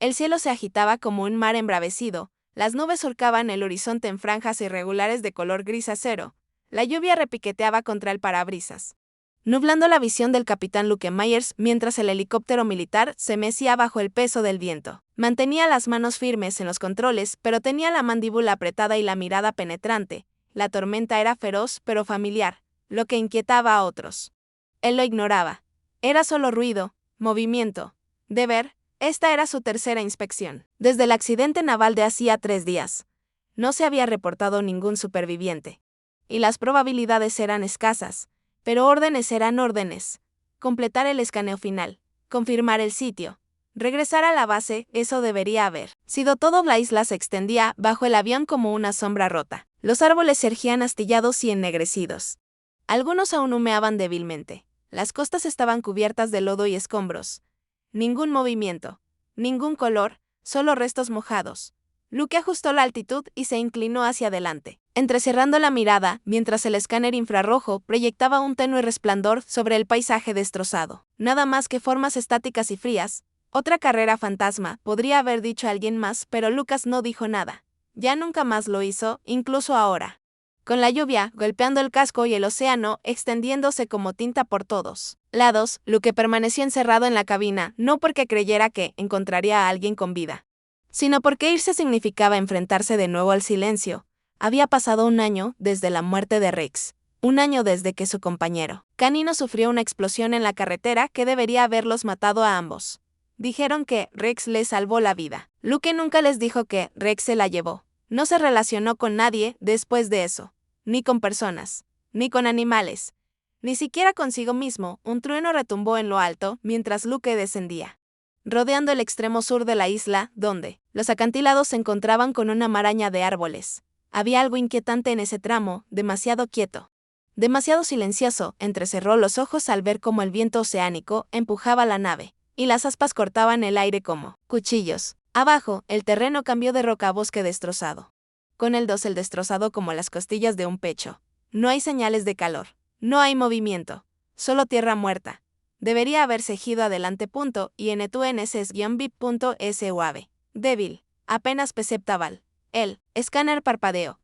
El cielo se agitaba como un mar embravecido, las nubes surcaban el horizonte en franjas irregulares de color gris acero, la lluvia repiqueteaba contra el parabrisas, nublando la visión del capitán Luke Myers mientras el helicóptero militar se mecía bajo el peso del viento. Mantenía las manos firmes en los controles, pero tenía la mandíbula apretada y la mirada penetrante. La tormenta era feroz pero familiar, lo que inquietaba a otros. Él lo ignoraba. Era solo ruido, movimiento. Deber, esta era su tercera inspección. Desde el accidente naval de hacía 3 días. No se había reportado ningún superviviente. Y las probabilidades eran escasas, pero órdenes eran órdenes. Completar el escaneo final, confirmar el sitio, regresar a la base, eso debería haber sido todo. La isla se extendía bajo el avión como una sombra rota. Los árboles surgían astillados y ennegrecidos. Algunos aún humeaban débilmente. Las costas estaban cubiertas de lodo y escombros. Ningún movimiento, ningún color, solo restos mojados. Luke ajustó la altitud y se inclinó hacia adelante, entrecerrando la mirada mientras el escáner infrarrojo proyectaba un tenue resplandor sobre el paisaje destrozado. Nada más que formas estáticas y frías. Otra carrera fantasma, podría haber dicho alguien más, pero Lucas no dijo nada. Ya nunca más lo hizo, incluso ahora. Con la lluvia golpeando el casco y el océano extendiéndose como tinta por todos lados, Luke permaneció encerrado en la cabina, no porque creyera que encontraría a alguien con vida, sino porque irse significaba enfrentarse de nuevo al silencio. Había pasado 1 año desde la muerte de Rex, 1 año desde que su compañero canino sufrió una explosión en la carretera que debería haberlos matado a ambos. Dijeron que Rex les salvó la vida. Luke nunca les dijo que Rex se la llevó. No se relacionó con nadie después de eso. Ni con personas, ni con animales, ni siquiera consigo mismo. Un trueno retumbó en lo alto mientras Luke descendía, rodeando el extremo sur de la isla, donde los acantilados se encontraban con una maraña de árboles. Había algo inquietante en ese tramo, demasiado quieto, demasiado silencioso. Entrecerró los ojos al ver cómo el viento oceánico empujaba la nave, y las aspas cortaban el aire como cuchillos. Abajo, el terreno cambió de roca a bosque destrozado, con el dosel destrozado como las costillas de un pecho. No hay señales de calor. No hay movimiento. Solo tierra muerta. Debería haberse ido adelante. INTUNSS-VIP.SUAVE. Débil. Apenas perceptible. El escáner parpadeó.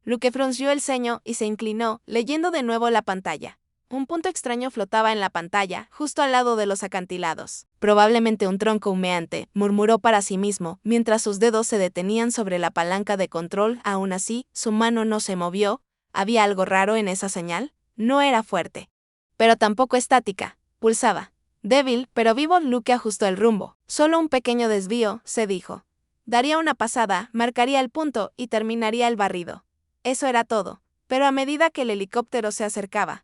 Luke frunció el ceño y se inclinó, leyendo de nuevo la pantalla. Un punto extraño flotaba en la pantalla, justo al lado de los acantilados. Probablemente un tronco humeante, murmuró para sí mismo, mientras sus dedos se detenían sobre la palanca de control. Aún así, su mano no se movió. ¿Había algo raro en esa señal? No era fuerte, pero tampoco estática. Pulsaba. Débil, pero vivo. Luke ajustó el rumbo. Solo un pequeño desvío, se dijo. Daría una pasada, marcaría el punto y terminaría el barrido. Eso era todo. Pero a medida que el helicóptero se acercaba,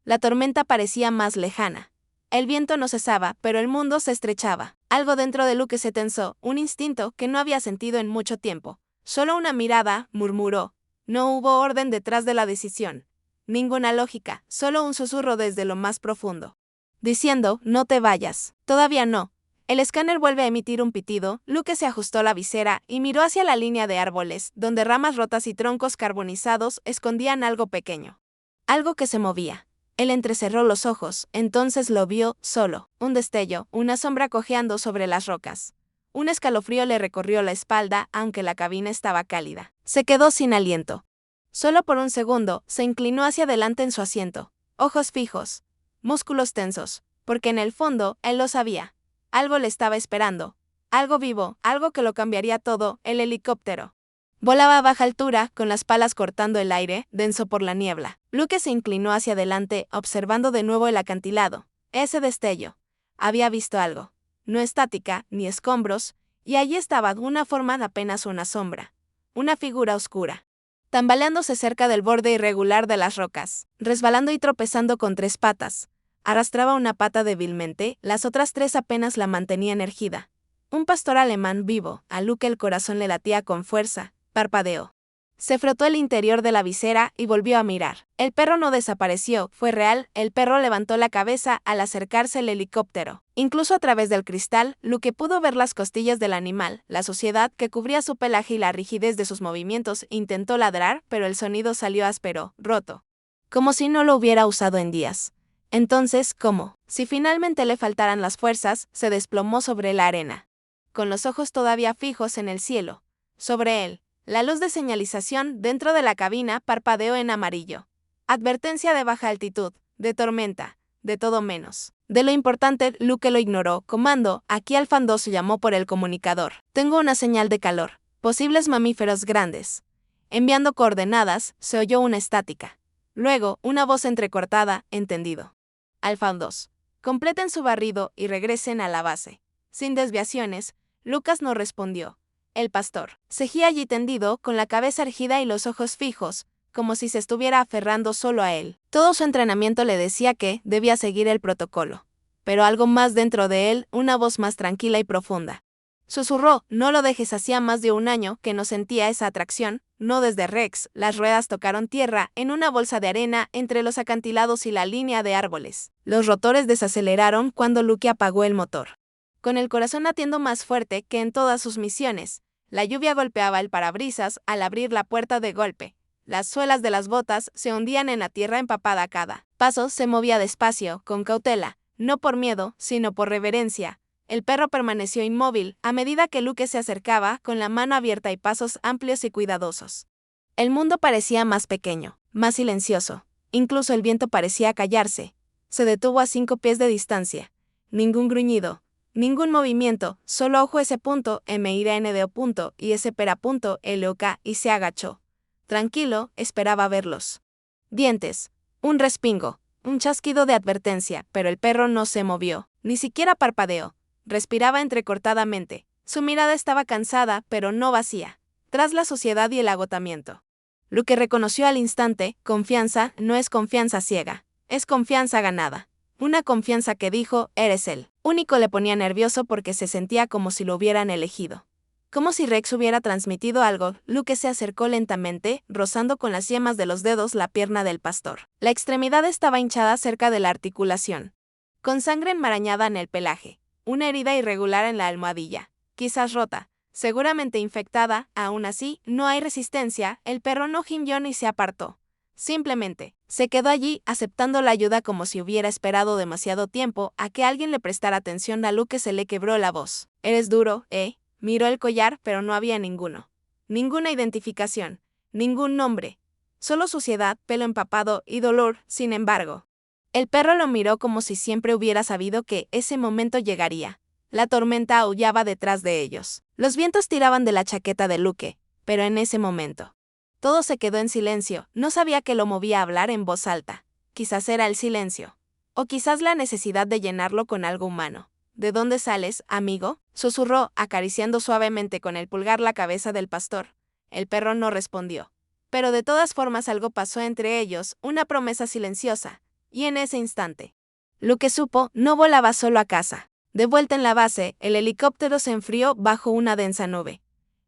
la tormenta parecía más lejana. El viento no cesaba, pero el mundo se estrechaba. Algo dentro de Luke se tensó, un instinto que no había sentido en mucho tiempo. Solo una mirada, murmuró. No hubo orden detrás de la decisión. Ninguna lógica, solo un susurro desde lo más profundo, diciendo, no te vayas. Todavía no. El escáner vuelve a emitir un pitido. Luke se ajustó la visera y miró hacia la línea de árboles, donde ramas rotas y troncos carbonizados escondían algo pequeño. Algo que se movía. Él entrecerró los ojos, entonces lo vio, solo, un destello, una sombra cojeando sobre las rocas. Un escalofrío le recorrió la espalda, aunque la cabina estaba cálida. Se quedó sin aliento. Solo por un segundo, se inclinó hacia adelante en su asiento, ojos fijos, músculos tensos, porque en el fondo, él lo sabía. Algo le estaba esperando. Algo vivo, algo que lo cambiaría todo. El helicóptero volaba a baja altura, con las palas cortando el aire, denso por la niebla. Luke se inclinó hacia adelante, observando de nuevo el acantilado. Ese destello. Había visto algo. No estática, ni escombros, y allí estaba, una forma, apenas una sombra. Una figura oscura, tambaleándose cerca del borde irregular de las rocas, resbalando y tropezando con 3 patas. Arrastraba una pata débilmente, las otras 3 apenas la mantenían erguida. Un pastor alemán vivo. A Luke el corazón le latía con fuerza. Parpadeó. Se frotó el interior de la visera y volvió a mirar. El perro no desapareció, fue real. El perro levantó la cabeza al acercarse el helicóptero. Incluso a través del cristal, Luke pudo ver las costillas del animal, la suciedad que cubría su pelaje y la rigidez de sus movimientos. Intentó ladrar, pero el sonido salió áspero, roto, como si no lo hubiera usado en días. Entonces, como si finalmente le faltaran las fuerzas, se desplomó sobre la arena. con los ojos todavía fijos en el cielo. Sobre él, la luz de señalización dentro de la cabina parpadeó en amarillo. Advertencia de baja altitud, de tormenta, de todo menos. De lo importante, Luke lo ignoró. Comando, aquí Alpha 2 llamó por el comunicador. Tengo una señal de calor. Posibles mamíferos grandes. Enviando coordenadas, se oyó una estática. Luego, una voz entrecortada, entendido. Alpha 2. Completen su barrido y regresen a la base. Sin desviaciones, Lucas no respondió. El pastor seguía allí tendido, con la cabeza erguida y los ojos fijos, como si se estuviera aferrando solo a él. Todo su entrenamiento le decía que debía seguir el protocolo. Pero algo más dentro de él, una voz más tranquila y profunda. Susurró, no lo dejes, hacía más de un año que no sentía esa atracción, no desde Rex. Las ruedas tocaron tierra en una bolsa de arena entre los acantilados y la línea de árboles. Los rotores desaceleraron cuando Luke apagó el motor. Con el corazón latiendo más fuerte que en todas sus misiones, la lluvia golpeaba el parabrisas al abrir la puerta de golpe. Las suelas de las botas se hundían en la tierra empapada a cada paso. Se movía despacio, con cautela, no por miedo, sino por reverencia. El perro permaneció inmóvil a medida que Luke se acercaba, con la mano abierta y pasos amplios y cuidadosos. El mundo parecía más pequeño, más silencioso. Incluso el viento parecía callarse. Se detuvo a 5 pies de distancia. Ningún gruñido, ningún movimiento, solo ojo S. MIRNDO. Y S. LOK, y se agachó. Tranquilo, esperaba verlos. Dientes. Un respingo. Un chasquido de advertencia, pero el perro no se movió, ni siquiera parpadeó. Respiraba entrecortadamente. Su mirada estaba cansada, pero no vacía. Tras la suciedad y el agotamiento. Luke reconoció al instante, confianza no es confianza ciega, es confianza ganada. Una confianza que dijo, eres él. Único le ponía nervioso porque se sentía como si lo hubieran elegido. Como si Rex hubiera transmitido algo. Luke se acercó lentamente, rozando con las yemas de los dedos la pierna del pastor. La extremidad estaba hinchada cerca de la articulación, con sangre enmarañada en el pelaje. Una herida irregular en la almohadilla, quizás rota, seguramente infectada. Aún así, no hay resistencia. El perro no gimió ni se apartó. Simplemente, se quedó allí, aceptando la ayuda como si hubiera esperado demasiado tiempo a que alguien le prestara atención. A Luke se le quebró la voz. ¿Eres duro, eh? Miró el collar, pero no había ninguno. Ninguna identificación, ningún nombre. Solo suciedad, pelo empapado y dolor. Sin embargo, el perro lo miró como si siempre hubiera sabido que ese momento llegaría. La tormenta aullaba detrás de ellos. Los vientos tiraban de la chaqueta de Luke, pero en ese momento, todo se quedó en silencio. No sabía qué lo movía a hablar en voz alta. Quizás era el silencio. O quizás la necesidad de llenarlo con algo humano. ¿De dónde sales, amigo?, susurró, acariciando suavemente con el pulgar la cabeza del pastor. El perro no respondió. Pero de todas formas algo pasó entre ellos, una promesa silenciosa. Y en ese instante, Luke supo, no volaba solo a casa. De vuelta en la base, el helicóptero se enfrió bajo una densa nube.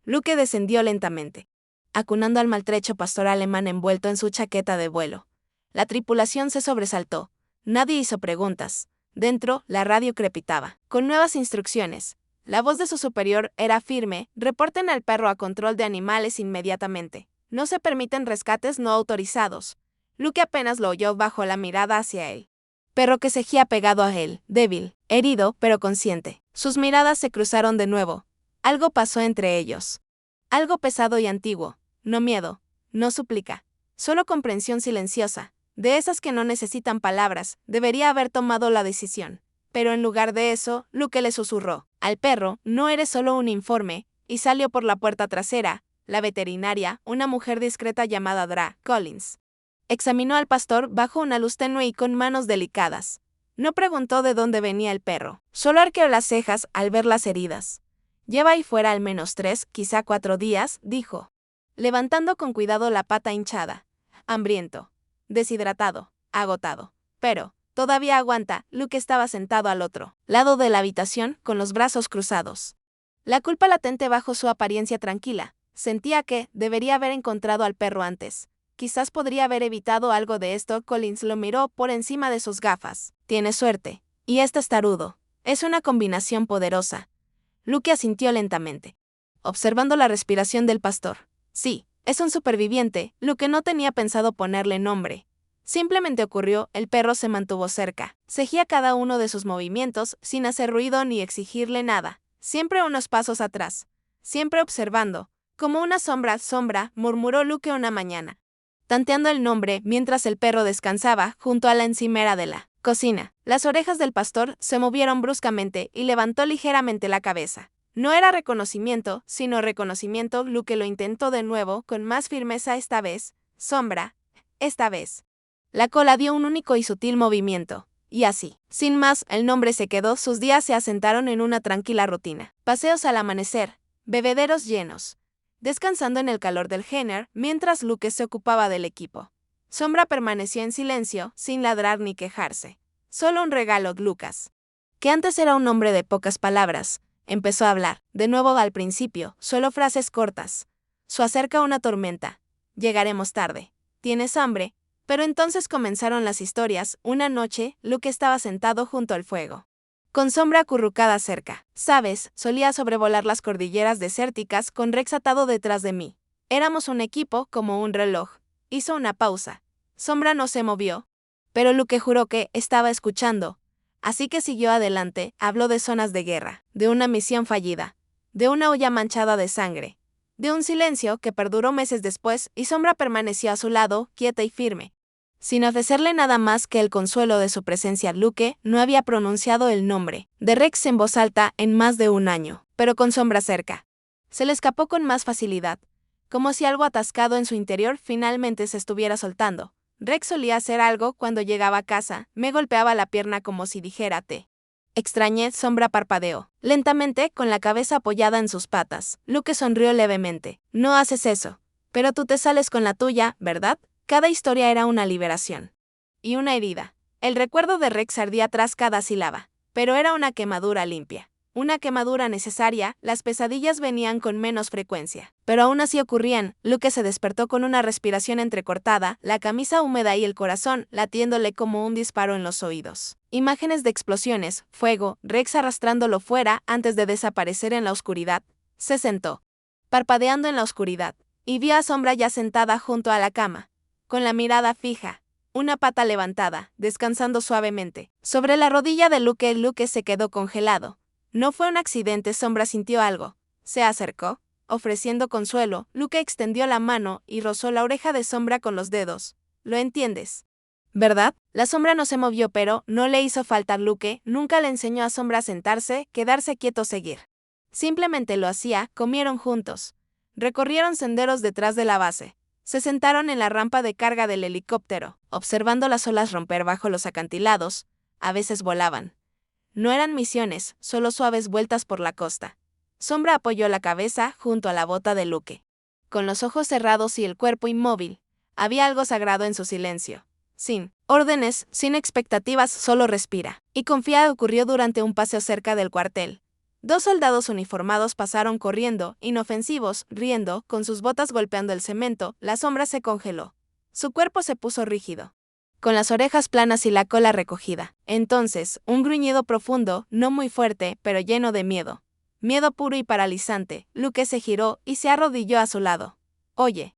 Luke descendió lentamente, acunando al maltrecho pastor alemán envuelto en su chaqueta de vuelo. La tripulación se sobresaltó. Nadie hizo preguntas. Dentro, la radio crepitaba, con nuevas instrucciones. La voz de su superior era firme: reporten al perro a control de animales inmediatamente. No se permiten rescates no autorizados. Luke apenas lo oyó bajo la mirada hacia él. Perro que seguía pegado a él, débil, herido, pero consciente. Sus miradas se cruzaron de nuevo. Algo pasó entre ellos. Algo pesado y antiguo. No miedo, no súplica, solo comprensión silenciosa. De esas que no necesitan palabras. Debería haber tomado la decisión. Pero en lugar de eso, Luke le susurró al perro, no eres solo un informe, y salió por la puerta trasera. La veterinaria, una mujer discreta llamada Dra. Collins, examinó al pastor bajo una luz tenue y con manos delicadas. No preguntó de dónde venía el perro, solo arqueó las cejas al ver las heridas. Lleva ahí fuera al menos 3, quizá 4 días, dijo, levantando con cuidado la pata hinchada. Hambriento, deshidratado, agotado. Pero, todavía aguanta. Luke estaba sentado al otro lado de la habitación, con los brazos cruzados. La culpa latente bajo su apariencia tranquila. Sentía que debería haber encontrado al perro antes. Quizás podría haber evitado algo de esto. Collins lo miró por encima de sus gafas. Tienes suerte. Y es testarudo. Es una combinación poderosa. Luke asintió lentamente, observando la respiración del pastor. Sí, es un superviviente. Luke no tenía pensado ponerle nombre. Simplemente ocurrió. El perro se mantuvo cerca. Seguía cada uno de sus movimientos, sin hacer ruido ni exigirle nada. siempre unos pasos atrás, siempre observando, como una sombra, murmuró Luke una mañana, tanteando el nombre mientras el perro descansaba junto a la encimera de la cocina. Las orejas del pastor se movieron bruscamente y levantó ligeramente la cabeza. No era reconocimiento, sino reconocimiento. Luke lo intentó de nuevo, con más firmeza esta vez. Sombra, esta vez. La cola dio un único y sutil movimiento. Y así, sin más, el nombre se quedó. Sus días se asentaron en una tranquila rutina. Paseos al amanecer, bebederos llenos, descansando en el calor del Jenner, mientras Luke se ocupaba del equipo. Sombra permaneció en silencio, sin ladrar ni quejarse. Solo un regalo, Lucas, que antes era un hombre de pocas palabras, empezó a hablar, de nuevo al principio, solo frases cortas. Se acerca una tormenta. Llegaremos tarde. ¿Tienes hambre? Pero entonces comenzaron las historias. Una noche, Luke estaba sentado junto al fuego, con Sombra acurrucada cerca. Sabes, solía sobrevolar las cordilleras desérticas con Rex atado detrás de mí. Éramos un equipo, como un reloj. Hizo una pausa. Sombra no se movió, pero Luke juró que estaba escuchando. Así que siguió adelante, habló de zonas de guerra, de una misión fallida, de una olla manchada de sangre, de un silencio que perduró meses después, y Sombra permaneció a su lado, quieta y firme. Sin ofrecerle nada más que el consuelo de su presencia, Luke no había pronunciado el nombre de Rex en voz alta en más de un año, pero con Sombra cerca. Se le escapó con más facilidad, como si algo atascado en su interior finalmente se estuviera soltando. Rex solía hacer algo cuando llegaba a casa, me golpeaba la pierna como si dijera te extrañé. Sombra parpadeó lentamente, con la cabeza apoyada en sus patas. Luke sonrió levemente. No haces eso. Pero tú te sales con la tuya, ¿verdad? Cada historia era una liberación. Y una herida. El recuerdo de Rex ardía tras cada sílaba. Pero era una quemadura limpia. Una quemadura necesaria. Las pesadillas venían con menos frecuencia, pero aún así ocurrían. Luke se despertó con una respiración entrecortada, la camisa húmeda y el corazón latiéndole como un disparo en los oídos. Imágenes de explosiones, fuego, Rex arrastrándolo fuera antes de desaparecer en la oscuridad. Se sentó, parpadeando en la oscuridad, y vio a Sombra ya sentada junto a la cama, con la mirada fija, una pata levantada, descansando suavemente sobre la rodilla de Luke. Luke se quedó congelado. No fue un accidente. Sombra sintió algo. Se acercó, ofreciendo consuelo. Luke extendió la mano y rozó la oreja de Sombra con los dedos. ¿Lo entiendes? ¿Verdad? La Sombra no se movió, pero no le hizo falta. Luke nunca le enseñó a Sombra a sentarse, quedarse quieto, seguir. Simplemente lo hacía. Comieron juntos. Recorrieron senderos detrás de la base. Se sentaron en la rampa de carga del helicóptero, observando las olas romper bajo los acantilados. A veces volaban. No eran misiones, solo suaves vueltas por la costa. Sombra apoyó la cabeza junto a la bota de Luke. Con los ojos cerrados y el cuerpo inmóvil, había algo sagrado en su silencio. Sin órdenes, sin expectativas, solo respira. Y confía. Ocurrió durante un paseo cerca del cuartel. 2 soldados uniformados pasaron corriendo, inofensivos, riendo, con sus botas golpeando el cemento. La Sombra se congeló. Su cuerpo se puso rígido, con las orejas planas y la cola recogida. Entonces, un gruñido profundo, no muy fuerte, pero lleno de miedo. Miedo puro y paralizante. Luke se giró y se arrodilló a su lado. Oye,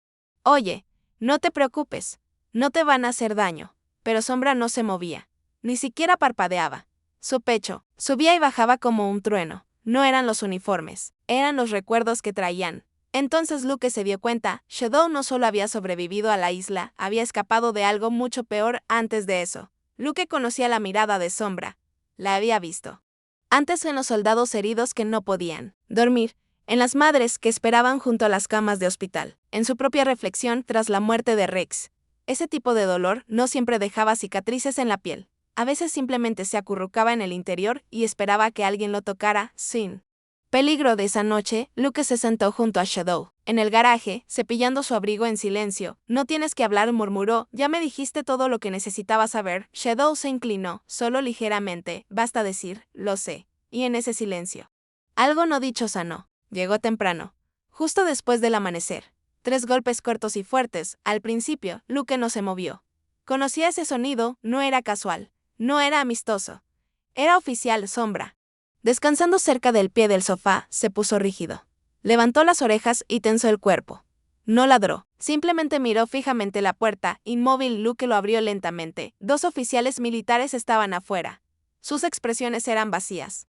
no te preocupes. No te van a hacer daño. Pero Sombra no se movía. Ni siquiera parpadeaba. Su pecho subía y bajaba como un trueno. No eran los uniformes, eran los recuerdos que traían. Entonces Luke se dio cuenta. Shadow no solo había sobrevivido a la isla, había escapado de algo mucho peor antes de eso. Luke conocía la mirada de Sombra. La había visto antes en los soldados heridos que no podían dormir, en las madres que esperaban junto a las camas de hospital, en su propia reflexión tras la muerte de Rex. Ese tipo de dolor no siempre dejaba cicatrices en la piel. A veces simplemente se acurrucaba en el interior y esperaba que alguien lo tocara, sin peligro. De esa noche, Luke se sentó junto a Shadow, en el garaje, cepillando su abrigo en silencio. No tienes que hablar, murmuró, ya me dijiste todo lo que necesitaba saber. Shadow se inclinó, solo ligeramente, basta decir, lo sé. Y en ese silencio, algo no dicho sanó. Llegó temprano, justo después del amanecer. 3 golpes cortos y fuertes. Al principio, Luke no se movió. Conocía ese sonido, no era casual, no era amistoso. Era oficial. Sombra, descansando cerca del pie del sofá, se puso rígido. Levantó las orejas y tensó el cuerpo. No ladró, simplemente miró fijamente la puerta, inmóvil. Luke lo abrió lentamente. 2 oficiales militares estaban afuera. Sus expresiones eran vacías.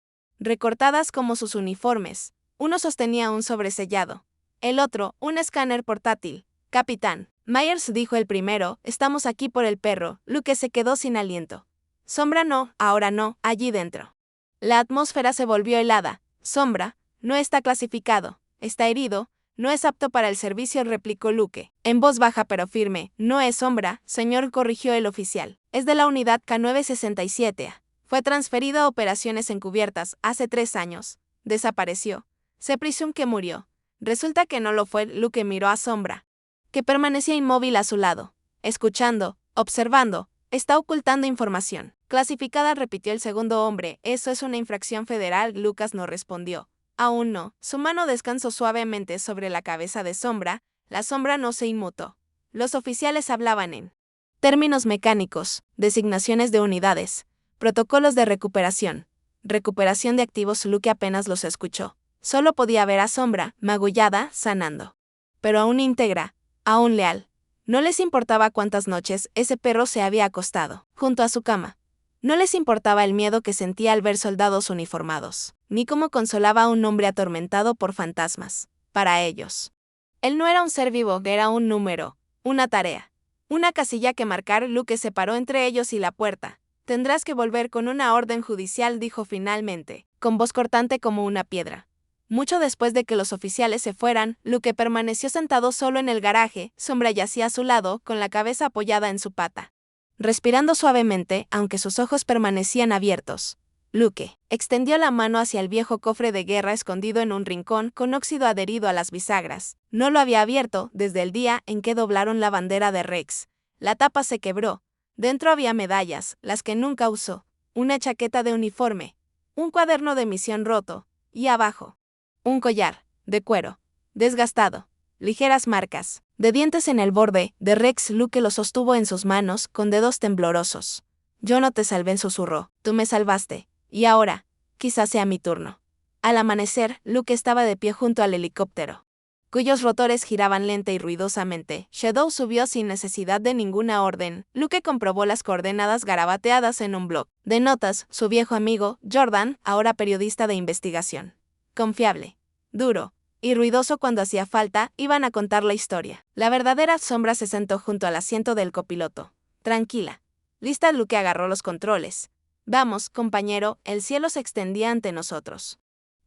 recortadas como sus uniformes. Uno sostenía un sobresellado. El otro, un escáner portátil. Capitán Myers, dijo el primero, estamos aquí por el perro. Luke se quedó sin aliento. Sombra no, ahora no, allí dentro. La atmósfera se volvió helada. Sombra, no está clasificado, está herido, no es apto para el servicio, replicó Luke. En voz baja pero firme, no es Sombra, señor, corrigió el oficial. Es de la unidad K967A. Fue transferido a operaciones encubiertas hace 3 años. Desapareció. Se presume que murió. Resulta que no lo fue. Luke miró a Sombra, que permanecía inmóvil a su lado, escuchando, observando. Está ocultando información clasificada, repitió el segundo hombre. Eso es una infracción federal. Lucas no respondió. Aún no. Su mano descansó suavemente sobre la cabeza de Sombra. La sombra no se inmutó. Los oficiales hablaban en términos mecánicos, designaciones de unidades, protocolos de recuperación de activos. Luke apenas los escuchó. Solo podía ver a Sombra, magullada, sanando. Pero aún íntegra, aún leal. No les importaba cuántas noches ese perro se había acostado junto a su cama. No les importaba el miedo que sentía al ver soldados uniformados, ni cómo consolaba a un hombre atormentado por fantasmas. Para ellos, él no era un ser vivo, era un número, una tarea, una casilla que marcar. Luke se paró entre ellos y la puerta. Tendrás que volver con una orden judicial, dijo finalmente, con voz cortante como una piedra. Mucho después de que los oficiales se fueran, Luke permaneció sentado solo en el garaje. Sombra yacía a su lado, con la cabeza apoyada en su pata, respirando suavemente, aunque sus ojos permanecían abiertos. Luke extendió la mano hacia el viejo cofre de guerra escondido en un rincón con óxido adherido a las bisagras. No lo había abierto desde el día en que doblaron la bandera de Rex. La tapa se quebró. Dentro había medallas, las que nunca usó, una chaqueta de uniforme, un cuaderno de misión roto, y abajo, un collar, de cuero, desgastado, ligeras marcas, de dientes en el borde, de Rex. Luke lo sostuvo en sus manos, con dedos temblorosos. Yo no te salvé, susurró, tú me salvaste, y ahora, quizás sea mi turno. Al amanecer, Luke estaba de pie junto al helicóptero, cuyos rotores giraban lenta y ruidosamente. Shadow subió sin necesidad de ninguna orden. Luke comprobó las coordenadas garabateadas en un bloc de notas. Su viejo amigo, Jordan, ahora periodista de investigación, confiable, duro y ruidoso cuando hacía falta, iban a contar la historia. La verdadera Sombra se sentó junto al asiento del copiloto. Tranquila. Lista. Luke agarró los controles. Vamos, compañero, el cielo se extendía ante nosotros,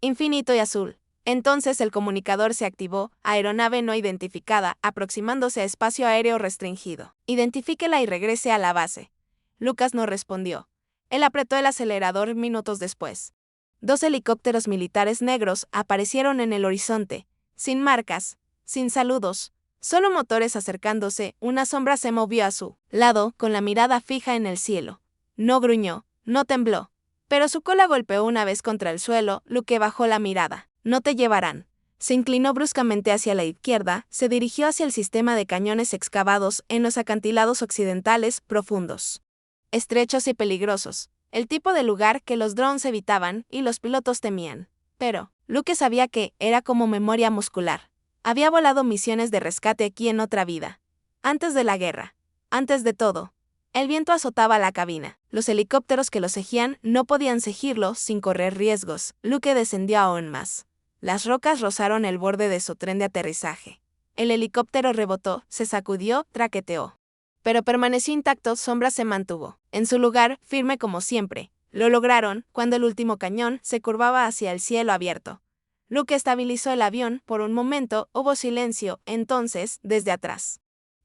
infinito y azul. Entonces el comunicador se activó. Aeronave no identificada, aproximándose a espacio aéreo restringido. Identifíquela y regrese a la base. Lucas no respondió. Él apretó el acelerador. Minutos después, 2 helicópteros militares negros aparecieron en el horizonte, sin marcas, sin saludos, solo motores acercándose. Una sombra se movió a su lado, con la mirada fija en el cielo. No gruñó, no tembló, pero su cola golpeó una vez contra el suelo. Luke bajó la mirada. No te llevarán. Se inclinó bruscamente hacia la izquierda, se dirigió hacia el sistema de cañones excavados en los acantilados occidentales, profundos, estrechos y peligrosos. El tipo de lugar que los drones evitaban y los pilotos temían. Pero Luke sabía que era como memoria muscular. Había volado misiones de rescate aquí en otra vida. Antes de la guerra. Antes de todo. El viento azotaba la cabina. Los helicópteros que lo seguían no podían seguirlo sin correr riesgos. Luke descendió aún más. Las rocas rozaron el borde de su tren de aterrizaje. El helicóptero rebotó, se sacudió, traqueteó. Pero permaneció intacto. Sombra se mantuvo en su lugar, firme como siempre. Lo lograron, cuando el último cañón se curvaba hacia el cielo abierto. Luke estabilizó el avión. Por un momento hubo silencio. Entonces, desde atrás,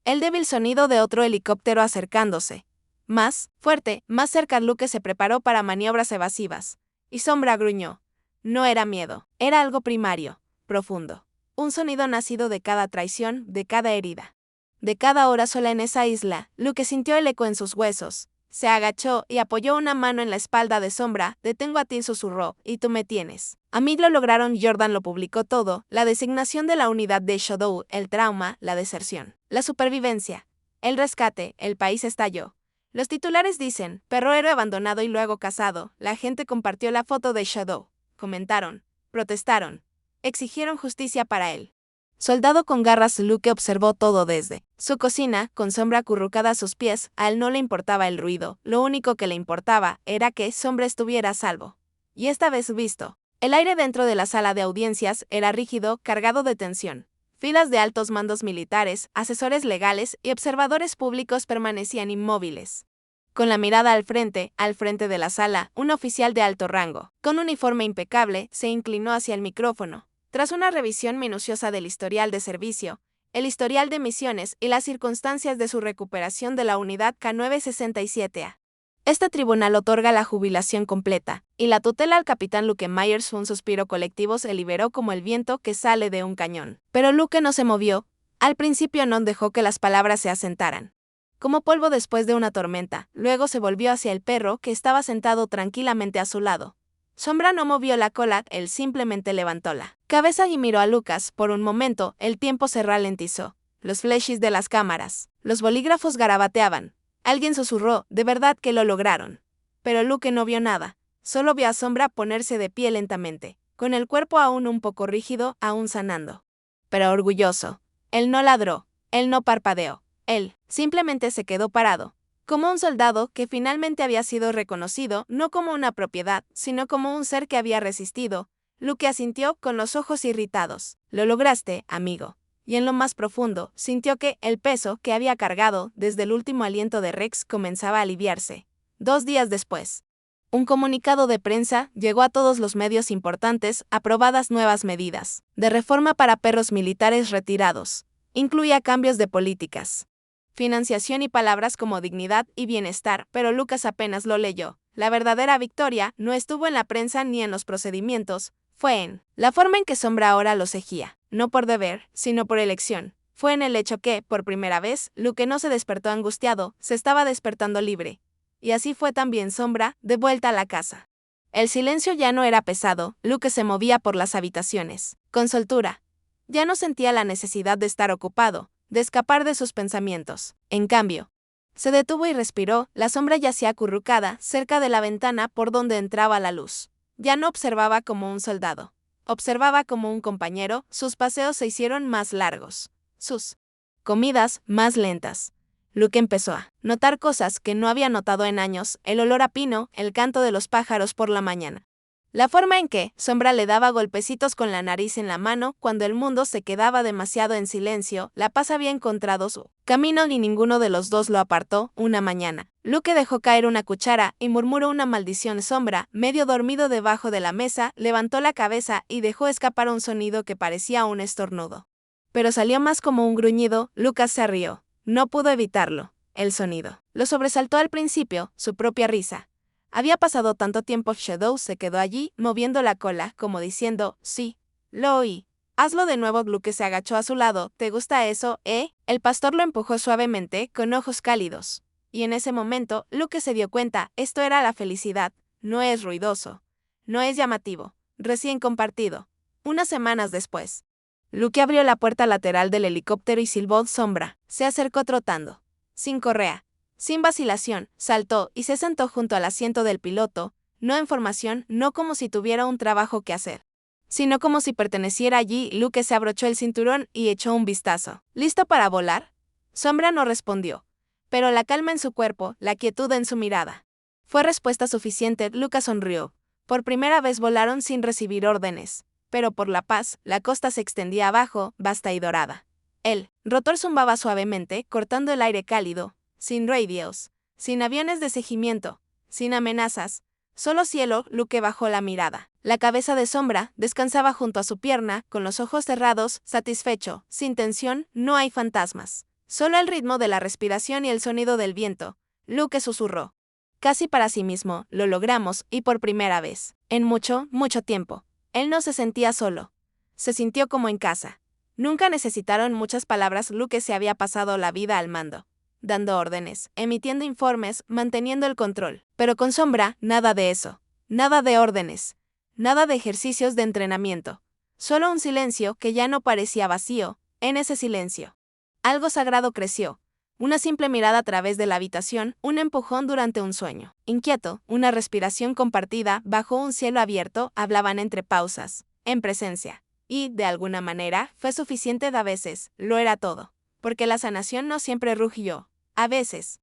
el débil sonido de otro helicóptero acercándose. Más fuerte, más cerca. Luke se preparó para maniobras evasivas. Y Sombra gruñó. No era miedo, era algo primario, profundo. Un sonido nacido de cada traición, de cada herida, de cada hora sola en esa isla. Luke sintió el eco en sus huesos. Se agachó y apoyó una mano en la espalda de Sombra. Detengo a ti, susurró, y tú me tienes. A mí lo lograron. Jordan lo publicó todo. La designación de la unidad de Shadow, el trauma, la deserción, la supervivencia, el rescate. El país estalló. Los titulares dicen, perro héroe abandonado y luego cazado. La gente compartió la foto de Shadow. Comentaron, protestaron, exigieron justicia para él. Soldado con garras. Luke observó todo desde su cocina, con Sombra acurrucada a sus pies. A él no le importaba el ruido, lo único que le importaba era que Sombra estuviera a salvo. Y esta vez visto. El aire dentro de la sala de audiencias era rígido, cargado de tensión. Filas de altos mandos militares, asesores legales y observadores públicos permanecían inmóviles. Con la mirada al frente de la sala, un oficial de alto rango, con uniforme impecable, se inclinó hacia el micrófono. Tras una revisión minuciosa del historial de servicio, el historial de misiones y las circunstancias de su recuperación de la unidad K967A. Este tribunal otorga la jubilación completa, y la tutela al capitán Luke Myers. Un suspiro colectivo se liberó como el viento que sale de un cañón. Pero Luke no se movió. Al principio no dejó que las palabras se asentaran. Como polvo después de una tormenta, luego se volvió hacia el perro que estaba sentado tranquilamente a su lado. Sombra no movió la cola, él simplemente levantó la cabeza y miró a Lucas. Por un momento, el tiempo se ralentizó. Los flashes de las cámaras, los bolígrafos garabateaban. Alguien susurró, de verdad que lo lograron. Pero Luke no vio nada, solo vio a Sombra ponerse de pie lentamente, con el cuerpo aún un poco rígido, aún sanando. Pero orgulloso. Él no ladró, él no parpadeó, él simplemente se quedó parado, como un soldado que finalmente había sido reconocido, no como una propiedad, sino como un ser que había resistido. Luke asintió con los ojos irritados. Lo lograste, amigo. Y en lo más profundo, sintió que el peso que había cargado desde el último aliento de Rex comenzaba a aliviarse. 2 días después, un comunicado de prensa llegó a todos los medios importantes. Aprobadas nuevas medidas de reforma para perros militares retirados. Incluía cambios de políticas, financiación y palabras como dignidad y bienestar, pero Lucas apenas lo leyó. La verdadera victoria no estuvo en la prensa ni en los procedimientos, fue en la forma en que Sombra ahora los ejía, no por deber, sino por elección. Fue en el hecho que, por primera vez, Luke no se despertó angustiado, se estaba despertando libre. Y así fue también Sombra, de vuelta a la casa. El silencio ya no era pesado, Luke se movía por las habitaciones, con soltura. Ya no sentía la necesidad de estar ocupado, de escapar de sus pensamientos. En cambio, se detuvo y respiró. La sombra yacía acurrucada, cerca de la ventana por donde entraba la luz. Ya no observaba como un soldado. Observaba como un compañero. Sus paseos se hicieron más largos. Sus comidas más lentas. Luke empezó a notar cosas que no había notado en años: el olor a pino, el canto de los pájaros por la mañana. La forma en que Sombra le daba golpecitos con la nariz en la mano cuando el mundo se quedaba demasiado en silencio. La paz había encontrado su camino y ninguno de los dos lo apartó. Una mañana, Luke dejó caer una cuchara y murmuró una maldición. Sombra, medio dormido debajo de la mesa, levantó la cabeza y dejó escapar un sonido que parecía un estornudo. Pero salió más como un gruñido. Lucas se rió. No pudo evitarlo. El sonido lo sobresaltó al principio, su propia risa. Había pasado tanto tiempo. Shadow se quedó allí, moviendo la cola, como diciendo, sí, lo oí. Hazlo de nuevo. Luke se agachó a su lado. ¿Te gusta eso, eh? El pastor lo empujó suavemente, con ojos cálidos. Y en ese momento, Luke se dio cuenta, esto era la felicidad. No es ruidoso. No es llamativo. Recién compartido. Unas semanas después, Luke abrió la puerta lateral del helicóptero y silbó. Sombra se acercó trotando. Sin correa. Sin vacilación, saltó y se sentó junto al asiento del piloto, no en formación, no como si tuviera un trabajo que hacer, sino como si perteneciera allí. Luke se abrochó el cinturón y echó un vistazo. ¿Listo para volar? Sombra no respondió, pero la calma en su cuerpo, la quietud en su mirada, fue respuesta suficiente. Luke sonrió. Por primera vez volaron sin recibir órdenes, pero por la paz, la costa se extendía abajo, vasta y dorada. El rotor zumbaba suavemente, cortando el aire cálido. Sin radios, sin aviones de seguimiento, sin amenazas, solo cielo. Luke bajó la mirada. La cabeza de Sombra descansaba junto a su pierna, con los ojos cerrados, satisfecho, sin tensión. No hay fantasmas, solo el ritmo de la respiración y el sonido del viento. Luke susurró, casi para sí mismo, lo logramos, y por primera vez, en mucho, mucho tiempo. Él no se sentía solo. Se sintió como en casa. Nunca necesitaron muchas palabras. Luke se había pasado la vida al mando, dando órdenes, emitiendo informes, manteniendo el control. Pero con Sombra, nada de eso. Nada de órdenes. Nada de ejercicios de entrenamiento. Solo un silencio que ya no parecía vacío. En ese silencio, algo sagrado creció. Una simple mirada a través de la habitación, un empujón durante un sueño inquieto, una respiración compartida bajo un cielo abierto. Hablaban entre pausas, en presencia. Y, de alguna manera, fue suficiente. A veces, lo era todo. Porque la sanación no siempre rugió. A veces,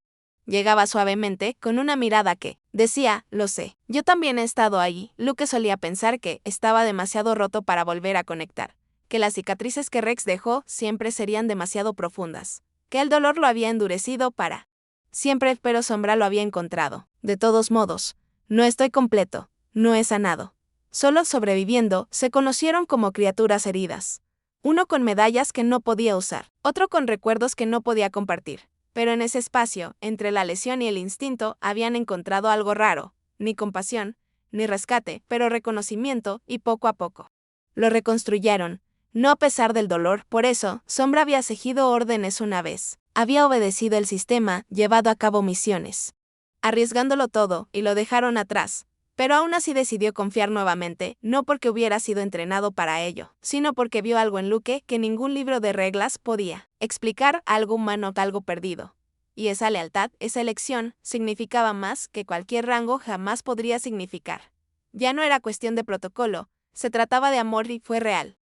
Llegaba suavemente, con una mirada que decía, lo sé. Yo también he estado ahí. Luke solía pensar que estaba demasiado roto para volver a conectar, que las cicatrices que Rex dejó siempre serían demasiado profundas, que el dolor lo había endurecido para siempre, pero Sombra lo había encontrado. De todos modos, no estoy completo, no he sanado. Solo sobreviviendo, se conocieron como criaturas heridas. Uno con medallas que no podía usar, otro con recuerdos que no podía compartir. Pero en ese espacio, entre la lesión y el instinto, habían encontrado algo raro, ni compasión, ni rescate, pero reconocimiento, y poco a poco lo reconstruyeron, no a pesar del dolor. Por eso, Sombra había seguido órdenes una vez, había obedecido el sistema, llevado a cabo misiones, arriesgándolo todo, y lo dejaron atrás. Pero aún así decidió confiar nuevamente, no porque hubiera sido entrenado para ello, sino porque vio algo en Luke que ningún libro de reglas podía explicar, algo humano, algo perdido. Y esa lealtad, esa elección, significaba más que cualquier rango jamás podría significar. Ya no era cuestión de protocolo, se trataba de amor y fue real.